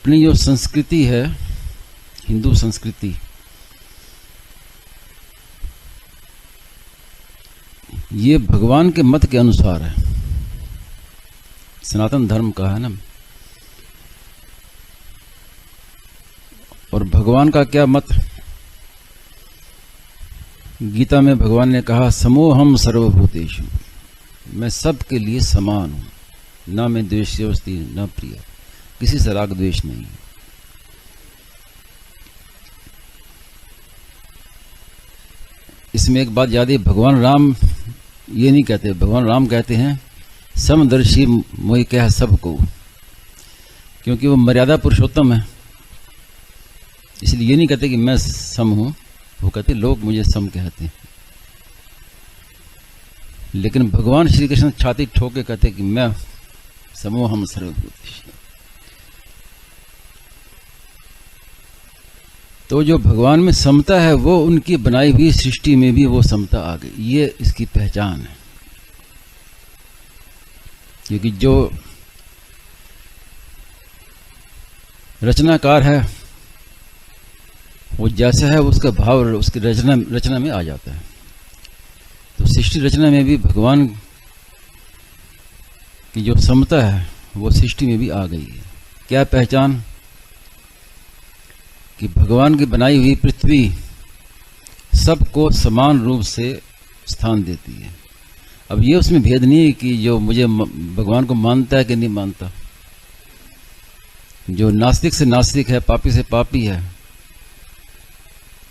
अपनी जो संस्कृति है, हिंदू संस्कृति, ये भगवान के मत के अनुसार है, सनातन धर्म का है ना। और भगवान का क्या मत, गीता में भगवान ने कहा समोहम सर्वभूतेषु, मैं सबके लिए समान हूं, ना मैं द्वेष्योस्ति न प्रिय, किसी से राग द्वेष नहीं। इसमें एक बात याद है, भगवान राम ये नहीं कहते, भगवान राम कहते हैं समदर्शी मोहि कह सबको, क्योंकि वो मर्यादा पुरुषोत्तम है, इसलिए ये नहीं कहते कि मैं सम हूं, वो कहते लोग मुझे सम कहते हैं। लेकिन भगवान श्री कृष्ण छाती ठोक के कहते कि मैं समोहम सर्वभूतेषु। तो जो भगवान में समता है वो उनकी बनाई हुई सृष्टि में भी वो समता आ गई, ये इसकी पहचान है। क्योंकि जो रचनाकार है वो जैसा है उसका भाव उसकी रचना में आ जाता है। तो सृष्टि रचना में भी भगवान की जो समता है वो सृष्टि में भी आ गई है। क्या पहचान? कि भगवान की बनाई हुई पृथ्वी सबको समान रूप से स्थान देती है। अब ये उसमें भेद नहीं है कि जो मुझे भगवान को मानता है कि नहीं मानता, जो नास्तिक से नास्तिक है, पापी से पापी है,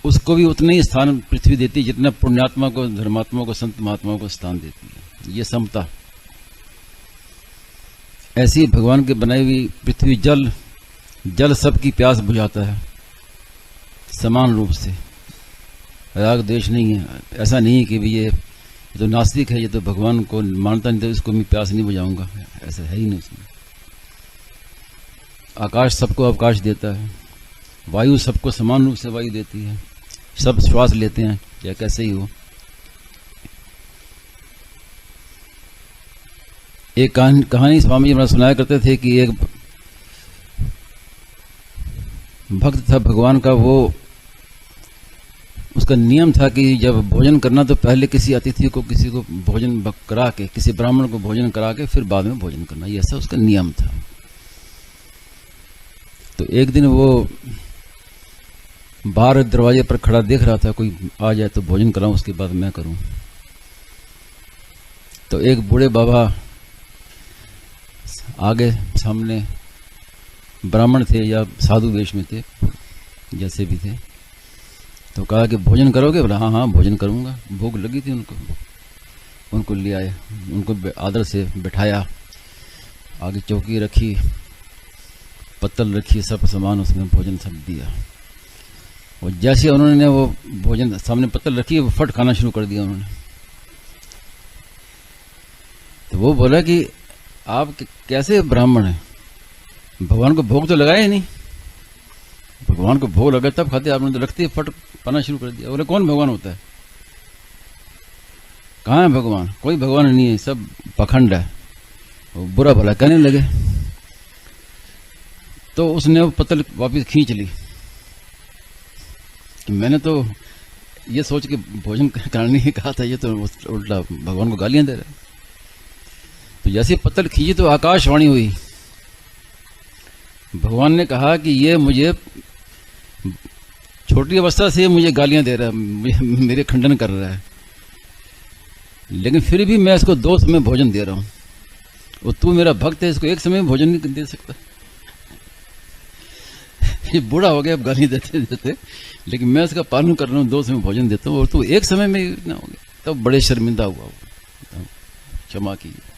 उसको भी उतना ही स्थान पृथ्वी देती है जितना पुण्यात्मा को, धर्मात्मा को, संत महात्माओं को स्थान देती है। ये समता। ऐसी भगवान की बनाई हुई पृथ्वी, जल सबकी प्यास बुझाता है समान रूप से, राग द्वेष नहीं है। ऐसा नहीं है कि भी ये तो नास्तिक है, ये तो भगवान को मानता नहीं, तो इसको मैं प्यास नहीं बुझाऊंगा, ऐसा है ही नहीं उसमें। आकाश सबको अवकाश देता है, वायु सबको समान रूप से वायु देती है, सब श्वास लेते हैं या कैसे ही हो। एक कहानी स्वामी जी हमारा सुनाया करते थे कि एक भक्त था भगवान का, वो उसका नियम था कि जब भोजन करना तो पहले किसी अतिथि को, किसी को भोजन करा के, किसी ब्राह्मण को भोजन करा के फिर बाद में भोजन करना, ये ऐसा उसका नियम था। तो एक दिन वो बाहर दरवाजे पर खड़ा देख रहा था, कोई आ जाए तो भोजन कराऊं, उसके बाद मैं करूं। तो एक बूढ़े बाबा आगे सामने, ब्राह्मण थे या साधु वेश में थे, जैसे भी थे, तो कहा कि भोजन करोगे? बोला हाँ हाँ भोजन करूंगा। भूख लगी थी उनको ले आए, उनको आदर से बिठाया, आगे चौकी रखी, पत्तल रखी, सब सामान उसमें भोजन सब दिया। और जैसे उन्होंने वो भोजन सामने पत्तल रखी, वो फट खाना शुरू कर दिया उन्होंने। तो वो बोला कि आप कैसे ब्राह्मण हैं, भगवान को भोग तो लगाया ही नहीं, भगवान को भोग लगा तब खाते, आपने तो रखते फट पाना शुरू कर दिया। बोले कौन भगवान होता है, कहाँ है भगवान? कोई भगवान नहीं है, सब पखंड है। वो बुरा भला कहने लगे। तो उसने वो पत्तल वापस खींच ली। मैंने तो ये सोच के भोजन करने ही कहा था, ये तो उल्टा भगवान को गालियां दे रहा है। तो जैसे पत्तल खींची तो आकाशवाणी हुई, भगवान ने कहा कि ये मुझे छोटी अवस्था से मुझे गालियां दे रहा है, मेरे खंडन कर रहा है, लेकिन फिर भी मैं इसको 2 समय भोजन दे रहा हूं, और तू मेरा भक्त है, इसको एक समय भोजन नहीं दे सकता। ये बूढ़ा हो गया अब गाली देते देते, लेकिन मैं इसका पालन कर रहा हूँ, 2 समय भोजन देता हूँ, और तू एक समय में ना हो गया। तब बड़े शर्मिंदा हुआ, क्षमा कीजिए।